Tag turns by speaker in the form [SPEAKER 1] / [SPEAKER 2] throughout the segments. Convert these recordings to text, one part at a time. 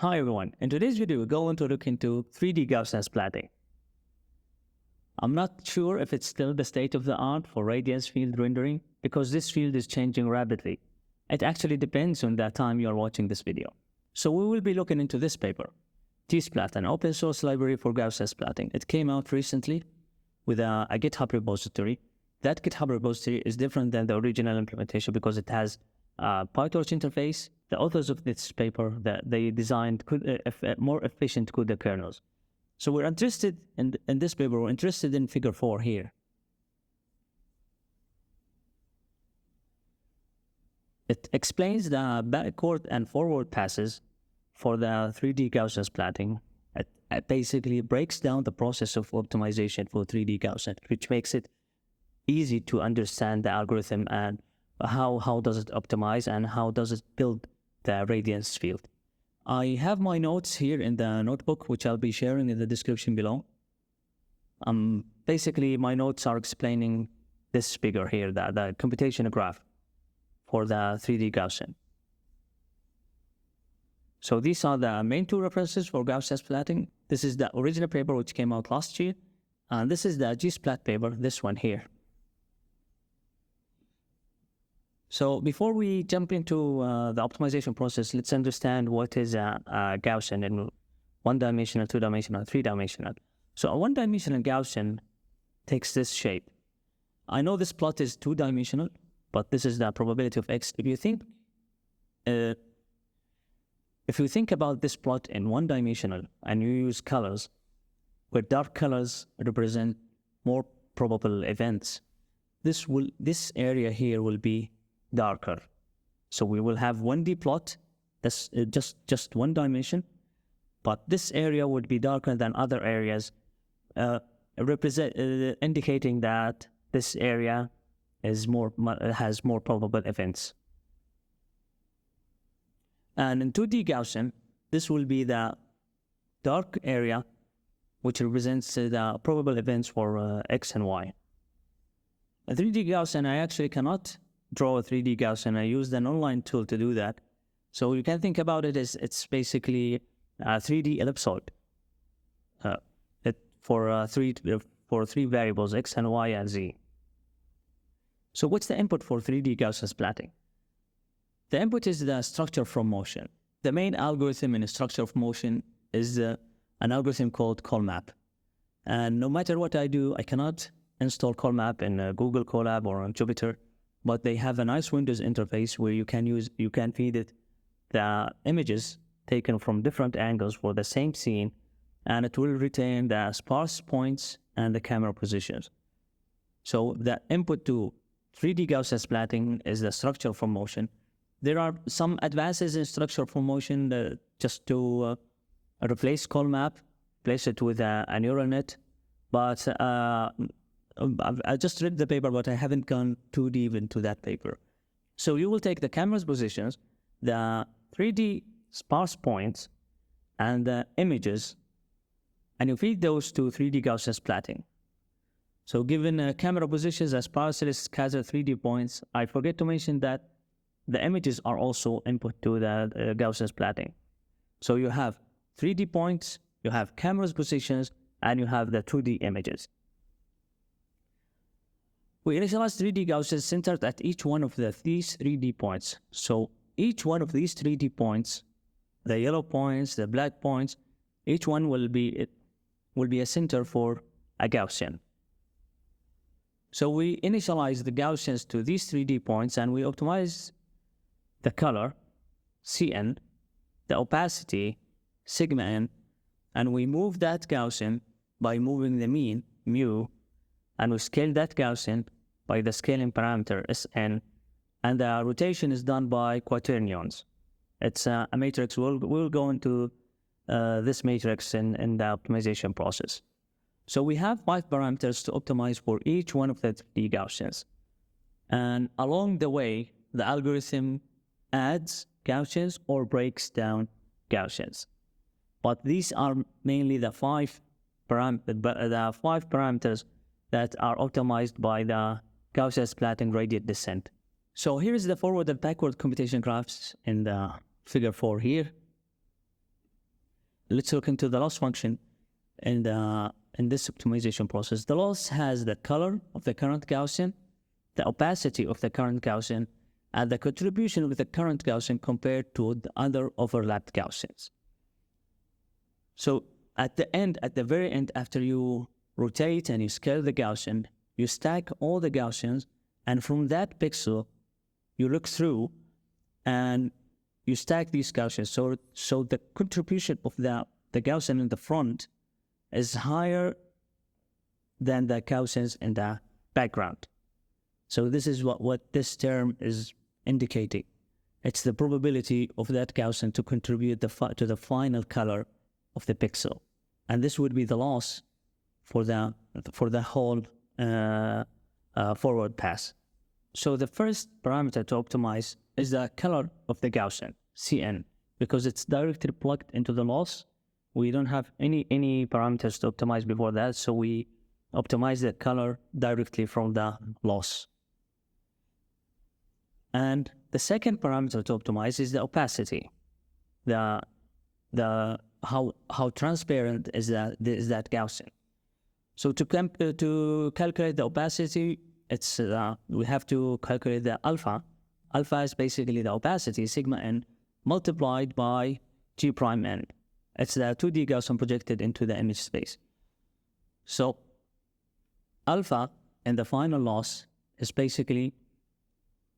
[SPEAKER 1] Hi everyone, in today's video we're going to look into 3D Gaussian splatting. I'm not sure if it's still the state of the art for radiance field rendering because this field is changing rapidly. It actually depends on the time you are watching this video. So we will be looking into this paper, gsplat, an open source library for Gaussian splatting. It came out recently with a GitHub repository. That GitHub repository is different than the original implementation because it has a pytorch interface. The authors of this paper, that they designed more efficient CUDA kernels. So we're interested in this paper, we're interested in figure 4 here. It explains the backward and forward passes for the 3D Gaussian splatting. It basically breaks down the process of optimization for 3D Gaussian, which makes it easy to understand the algorithm and how does it optimize and how does it build the radiance field. I have my notes here in the notebook, which I'll be sharing in the description below. Basically, my notes are explaining this figure here, the computation graph for the 3D Gaussian. So these are the main two references for Gaussian splatting. This is the original paper which came out last year, and this is the gsplat paper, this one here. So before we jump into the optimization process, let's understand what is a Gaussian in one-dimensional, two-dimensional, three-dimensional. So a one-dimensional Gaussian takes this shape. I know this plot is two-dimensional, but this is the probability of x. If you think about this plot in one-dimensional and you use colors, where dark colors represent more probable events, this area here will be darker. So we will have 1D plot, that's just one dimension, but this area would be darker than other areas, indicating that this area is has more probable events. And in 2D Gaussian, this will be the dark area, which represents the probable events for x and y. A 3D Gaussian, I actually cannot draw a 3D Gaussian. I used an online tool to do that. So you can think about it as it's basically a 3D ellipsoid for three variables, x and y and z. So what's the input for 3D Gaussian splatting? The input is the structure from motion. The main algorithm in structure of motion is an algorithm called colab. And no matter what I do, I cannot install colab in Google Colab or on Jupyter, but they have a nice Windows interface where you can feed it the images taken from different angles for the same scene, and it will retain the sparse points and the camera positions. So the input to 3D Gaussian splatting is the structure from motion. There are some advances in structure from motion just to replace colmap, replace it with a neural net, but I just read the paper, but I haven't gone too deep into that paper. So you will take the camera's positions, the 3D sparse points, and the images, and you feed those to 3D Gaussian splatting. So given camera positions as sparsely scattered 3D points, I forget to mention that the images are also input to the Gaussian splatting. So you have 3D points, you have camera's positions, and you have the 2D images. We initialize 3D Gaussians centered at each one of these 3D points. So each one of these 3D points, the yellow points, the black points, each one will be a center for a Gaussian. So we initialize the Gaussians to these 3D points and we optimize the color, Cn, the opacity, sigma n, and we move that Gaussian by moving the mean, mu, and we scale that Gaussian by the scaling parameter Sn, and the rotation is done by quaternions. It's a matrix. We'll go into this matrix in the optimization process. So we have 5 parameters to optimize for each one of the 3D Gaussians. And along the way, the algorithm adds Gaussians or breaks down Gaussians. But these are mainly the 5 parameters that are optimized by the Gaussian splatting gradient descent. So here is the forward and backward computation graphs in the figure 4 here. let's look into the loss function in this optimization process. The loss has the color of the current Gaussian, the opacity of the current Gaussian, and the contribution of the current Gaussian compared to the other overlapped Gaussians. So at the very end, after you rotate and you scale the Gaussian, you stack all the Gaussians, and from that pixel, you look through and you stack these Gaussians. So the contribution of the Gaussian in the front is higher than the Gaussians in the background. So this is what this term is indicating. It's the probability of that Gaussian to contribute to the final color of the pixel. And this would be the loss for the whole forward pass. So the first parameter to optimize is the color of the Gaussian, Cn, because it's directly plugged into the loss. We don't have any parameters to optimize before that, so we optimize the color directly from the loss. And the second parameter to optimize is the opacity. How transparent is that Gaussian. So to calculate the opacity, it's we have to calculate the alpha. Alpha is basically the opacity, sigma n, multiplied by g prime n. It's the 2D Gaussian projected into the image space. So alpha in the final loss is basically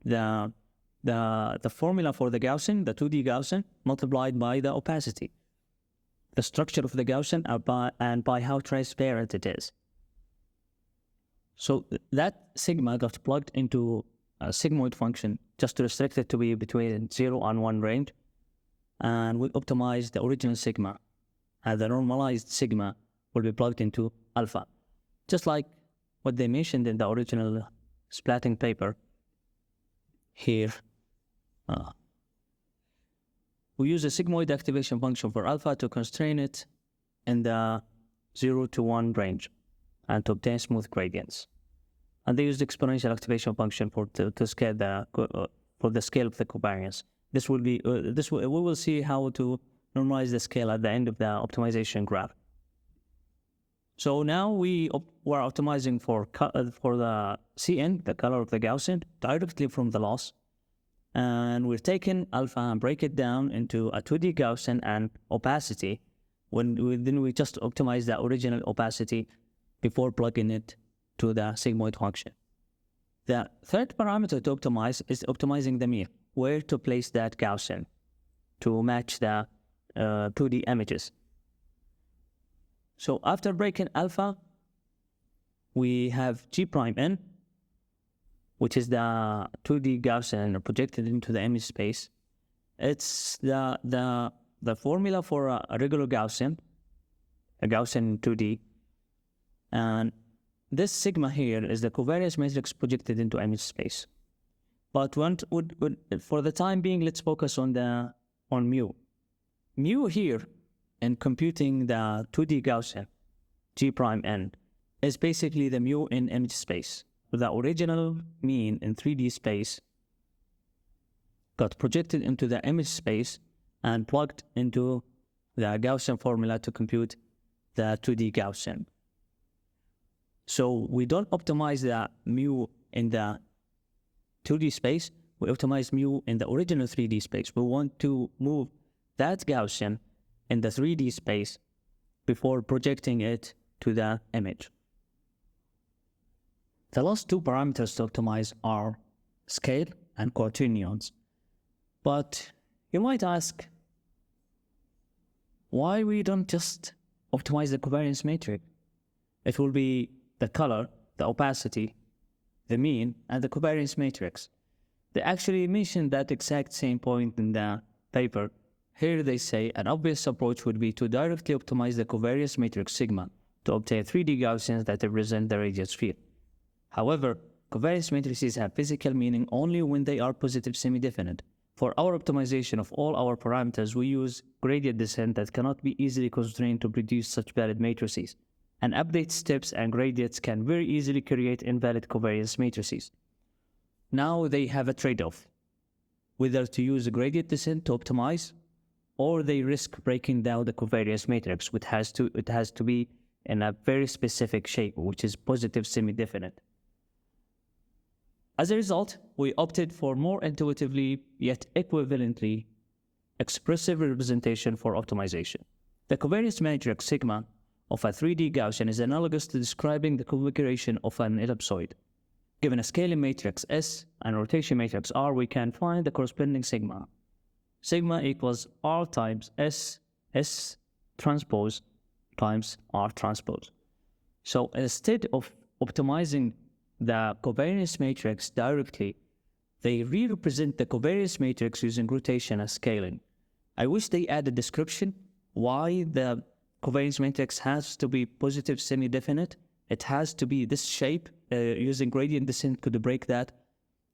[SPEAKER 1] the formula for the Gaussian, the 2D Gaussian, multiplied by the opacity, the structure of the Gaussian, and by how transparent it is. So that sigma got plugged into a sigmoid function just to restrict it to be between 0 and 1 range. And we optimize the original sigma, and the normalized sigma will be plugged into alpha. Just like what they mentioned in the original splatting paper here. We use a sigmoid activation function for alpha to constrain it in the 0 to 1 range and to obtain smooth gradients. And they used exponential activation function to scale for the scale of the covariance. This will be we will see how to normalize the scale at the end of the optimization graph. So now we're optimizing for the Cn, the color of the Gaussian, directly from the loss. And we're taking alpha and break it down into a 2D Gaussian and opacity. Then we just optimize the original opacity before plugging it to the sigmoid function. The third parameter to optimize is optimizing the mean, where to place that Gaussian to match the 2D images. So after breaking alpha, we have g prime n, which is the 2D Gaussian projected into the image space. It's the formula for a regular Gaussian, a Gaussian 2D. And this sigma here is the covariance matrix projected into image space. But for the time being, let's focus on mu. Mu here, in computing the 2D Gaussian, g prime n, is basically the mu in image space. The original mean in 3D space got projected into the image space and plugged into the Gaussian formula to compute the 2D Gaussian. So we don't optimize the mu in the 2D space, we optimize mu in the original 3D space. We want to move that Gaussian in the 3D space before projecting it to the image. The last two parameters to optimize are scale and quaternions. But you might ask, why we don't just optimize the covariance matrix? It will be the color, the opacity, the mean, and the covariance matrix. They actually mentioned that exact same point in the paper. Here they say an obvious approach would be to directly optimize the covariance matrix sigma to obtain 3D Gaussians that represent the radius field. However, covariance matrices have physical meaning only when they are positive semi-definite. For our optimization of all our parameters, we use gradient descent that cannot be easily constrained to produce such valid matrices. And update steps and gradients can very easily create invalid covariance matrices. Now they have a trade-off, whether to use a gradient descent to optimize or they risk breaking down the covariance matrix, which it has to be in a very specific shape, which is positive semi-definite. As a result, we opted for more intuitively yet equivalently expressive representation for optimization. The covariance matrix sigma of a 3D Gaussian is analogous to describing the configuration of an ellipsoid. Given a scaling matrix S and rotation matrix R, we can find the corresponding sigma. Sigma equals R times S transpose times R transpose. So instead of optimizing the covariance matrix directly, they re-represent the covariance matrix using rotation as scaling. I wish they add a description why the covariance matrix has to be positive semi-definite. It has to be this shape, using gradient descent to break that.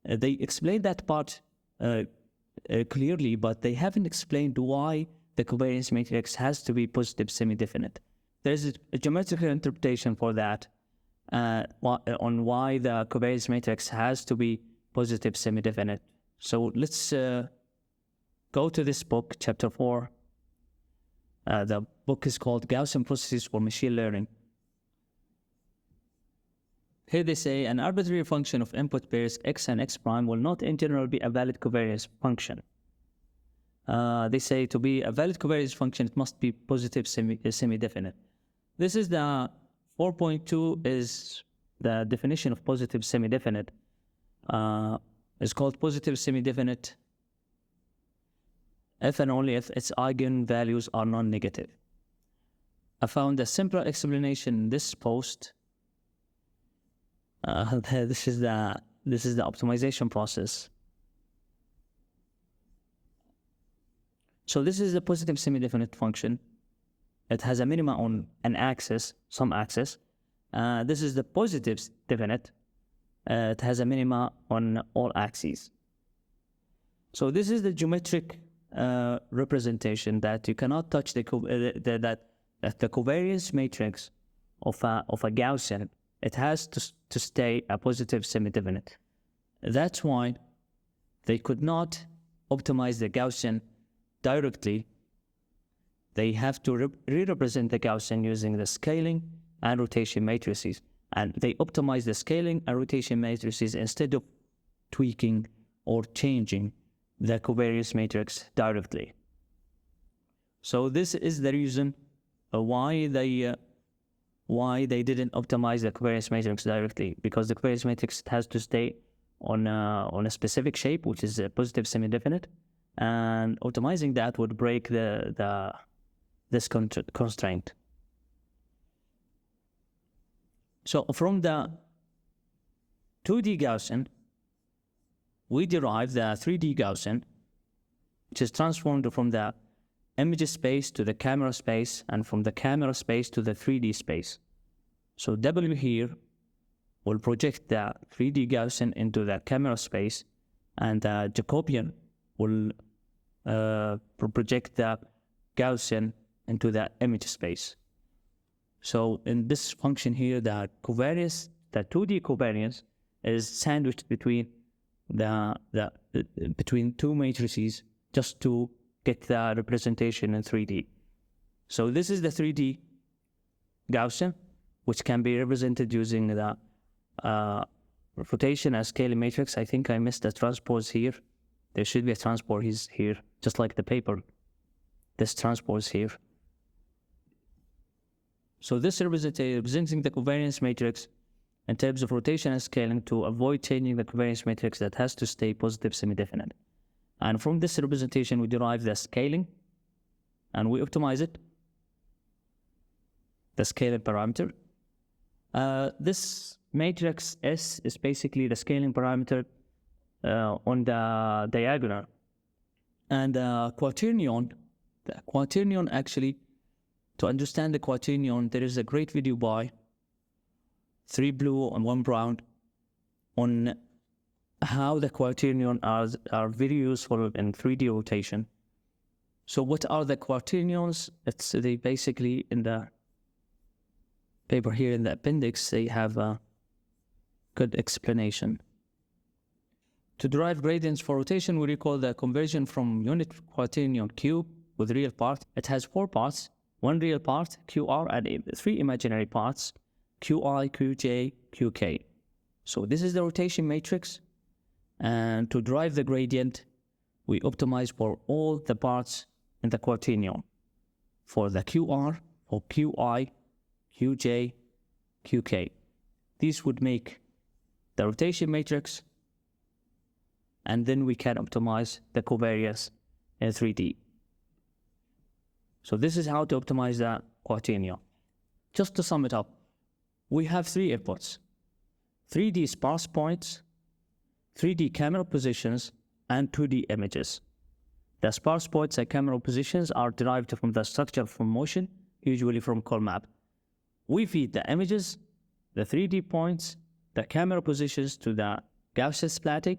[SPEAKER 1] They explained that part clearly, but they haven't explained why the covariance matrix has to be positive semi-definite. There's a geometrical interpretation for that, on why the covariance matrix has to be positive semi-definite. So let's go to this book, chapter 4. The book is called Gaussian Processes for Machine Learning. Here they say an arbitrary function of input pairs x and x prime will not in general be a valid covariance function. They say to be a valid covariance function, it must be positive semi-definite. This is the 4.2 is the definition of positive semi-definite. It's called positive semi-definite if and only if its eigenvalues are non-negative. I found a simpler explanation in this post. This is the optimization process. So this is a positive semi-definite function. It has a minima on an axis, some axis. This is the positive definite. It has a minima on all axes. So this is the geometric representation that you cannot touch the covariance matrix of a Gaussian. It has to stay a positive semi-definite. That's why they could not optimize the Gaussian directly. They have to re-represent the Gaussian using the scaling and rotation matrices. And they optimize the scaling and rotation matrices instead of tweaking or changing the covariance matrix directly. So this is the reason why they didn't optimize the covariance matrix directly, because the covariance matrix has to stay on a specific shape, which is a positive semi-definite, and optimizing that would break this constraint. So from the 2D Gaussian, we derive the 3D Gaussian, which is transformed from the image space to the camera space, and from the camera space to the 3D space. So W here will project the 3D Gaussian into the camera space, and the Jacobian will project the Gaussian into the image space. So in this function here, the 2D covariance is sandwiched between between two matrices just to get the representation in 3D. So this is the 3D Gaussian, which can be represented using the rotation as scaling matrix. I think I missed a transpose here. There should be a transpose here, just like the paper. This transpose here. So this representing the covariance matrix in terms of rotation and scaling to avoid changing the covariance matrix that has to stay positive semi-definite. And from this representation, we derive the scaling, and we optimize it, the scaling parameter. This matrix S is basically the scaling parameter on the diagonal. And the quaternion actually, to understand the quaternion, there is a great video by 3 blue and 1 brown on how the quaternion are very useful in 3D rotation. So what are the quaternions? They basically, in the paper here in the appendix, they have a good explanation. To derive gradients for rotation, we recall the conversion from unit quaternion cube with real part. It has 4 parts, 1 real part, QR, and 3 imaginary parts, QI, QJ, QK. So this is the rotation matrix, and to drive the gradient, we optimize for all the parts in the quaternion. For the QR, for QI, QJ, QK. These would make the rotation matrix, and then we can optimize the covariance in 3D. So this is how to optimize the quaternion. Just to sum it up, we have 3 inputs: 3D sparse points, 3D camera positions, and 2D images. The sparse points and camera positions are derived from the structure from motion, usually from colab. We feed the images, the 3D points, the camera positions to the Gaussian splatting.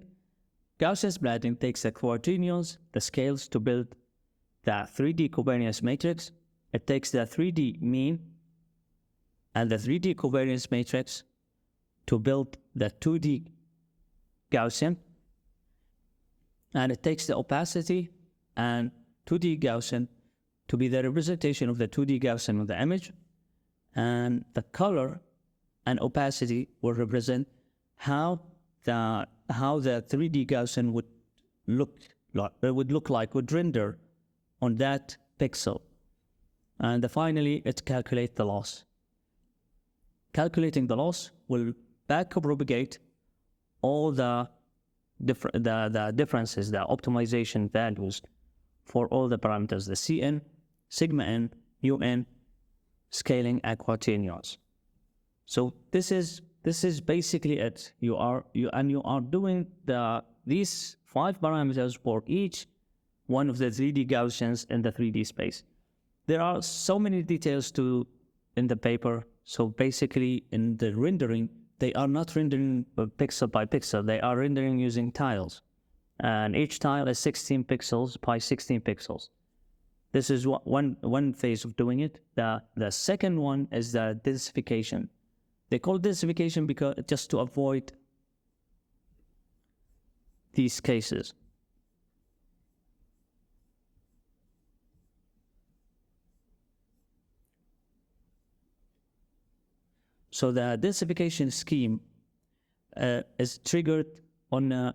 [SPEAKER 1] Gaussian splatting takes the quaternions, the scales, to build the 3D covariance matrix. It takes the 3D mean and the 3D covariance matrix to build the 2D Gaussian. And it takes the opacity and 2D Gaussian to be the representation of the 2D Gaussian of the image. And the color and opacity will represent how the 3D Gaussian would look like, would render on that pixel. And finally, it calculates the loss. Calculating the loss will back-propagate all the differences, the optimization values for all the parameters, the Cn, sigma n, un, scaling, and quaternions. So this is basically it. You are doing these 5 parameters for each one of the 3D Gaussians in the 3D space. There are so many details in the paper. So basically, in the rendering, they are not rendering pixel by pixel. They are rendering using tiles, and each tile is 16 pixels by 16 pixels. This is one phase of doing it. The second one is the densification. They call densification because just to avoid these cases. So the densification scheme is triggered on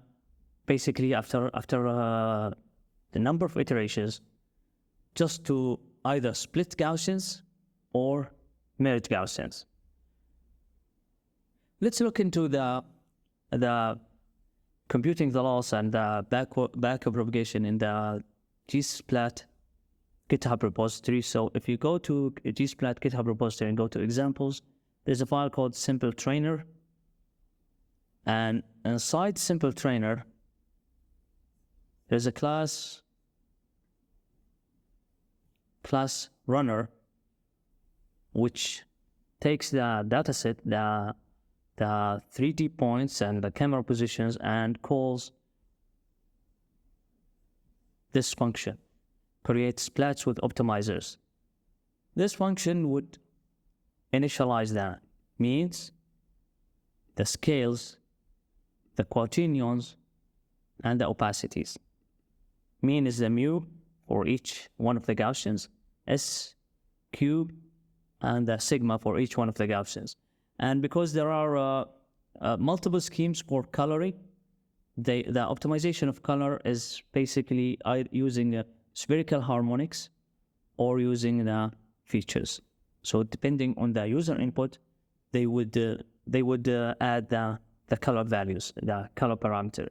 [SPEAKER 1] basically after the number of iterations, just to either split Gaussians or merge Gaussians. Let's look into the computing the loss and the back propagation in the gsplat GitHub repository. So if you go to gsplat GitHub repository and go to examples, there's a file called simple trainer, and inside simple trainer there's a class runner, which takes the dataset, the 3D points and the camera positions, and calls this function, create splats with optimizers. This function would initialize the means, the scales, the quaternions, and the opacities. Mean is the mu for each one of the Gaussians, S cube, and the sigma for each one of the Gaussians. And because there are multiple schemes for coloring, the optimization of color is basically using spherical harmonics or using the features. So depending on the user input, they would add the color values, the color parameter.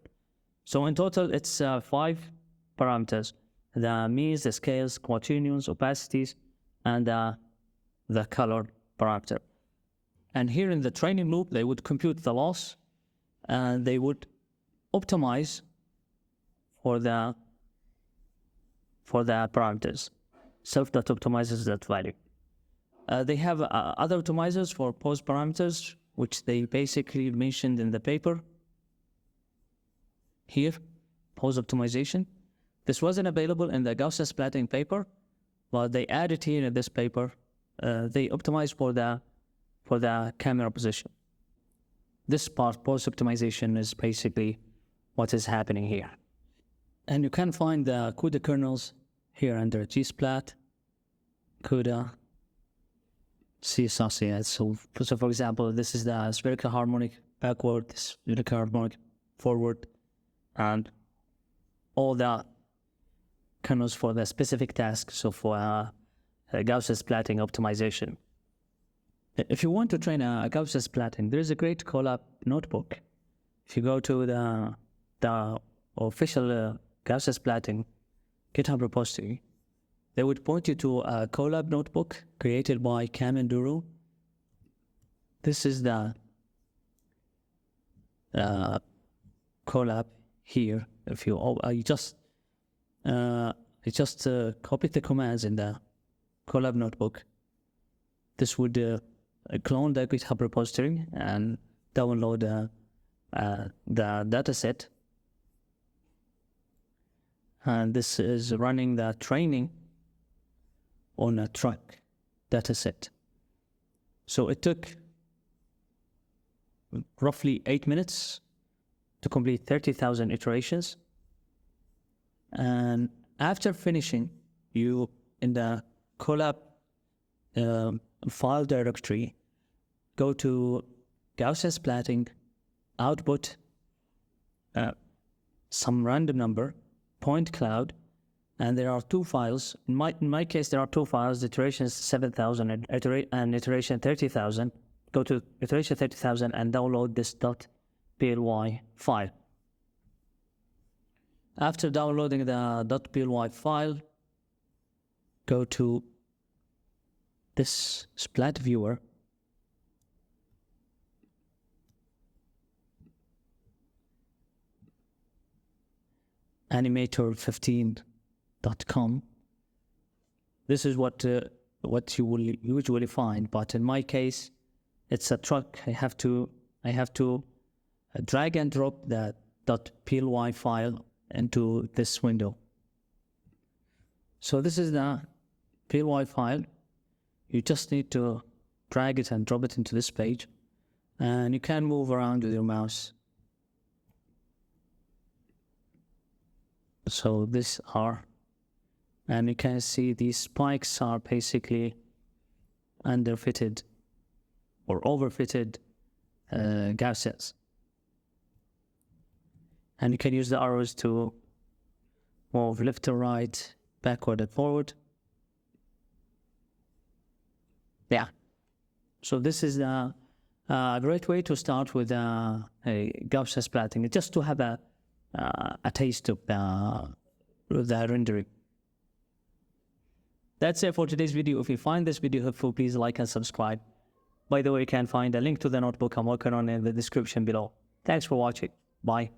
[SPEAKER 1] So in total, it's 5 parameters: the means, the scales, quaternions, opacities, and the color parameter. And here in the training loop, they would compute the loss, and they would optimize for the parameters. Self that optimizes that value. They have other optimizers for pose parameters, which they basically mentioned in the paper. Here, pose optimization. This wasn't available in the Gaussian splatting paper, but they added here in this paper. They optimize for the camera position. This part, pose optimization, is basically what is happening here. And you can find the CUDA kernels here under gsplat, CUDA, C associates. So for example, this is the spherical harmonic backward, this spherical harmonic forward, and all the kernels for the specific task. So for Gaussian splatting optimization. If you want to train a Gaussian splatting, there is a great colab notebook. If you go to the official Gaussian splatting GitHub repository, they would point you to a colab notebook created by camenduru. This is the colab here. If you just copy the commands in the colab notebook, this would clone the GitHub repository and download the dataset. And this is running the training on a truck dataset. So it took roughly 8 minutes to complete 30,000 iterations. And after finishing, you in the colab file directory, go to Gaussian splatting, output some random number, point cloud, and there are two files. In my case, there are two files, iteration 7,000 and iteration 30,000. Go to iteration 30,000 and download this .ply file. After downloading the .ply file, go to this splat viewer, animator15.com. This is what you will usually find, but in my case, it's a truck. I have to drag and drop the .ply file into this window. So this is the ply file. You just need to drag it and drop it into this page, and you can move around with your mouse. So these are, and you can see these spikes are basically underfitted or overfitted Gaussians. And you can use the arrows to move left to right, backward and forward. Yeah. So this is a great way to start with a Gaussian splatting, just to have a taste of the rendering. That's it for today's video. If you find this video helpful, please like and subscribe. By the way, you can find a link to the notebook I'm working on in the description below. Thanks for watching. Bye.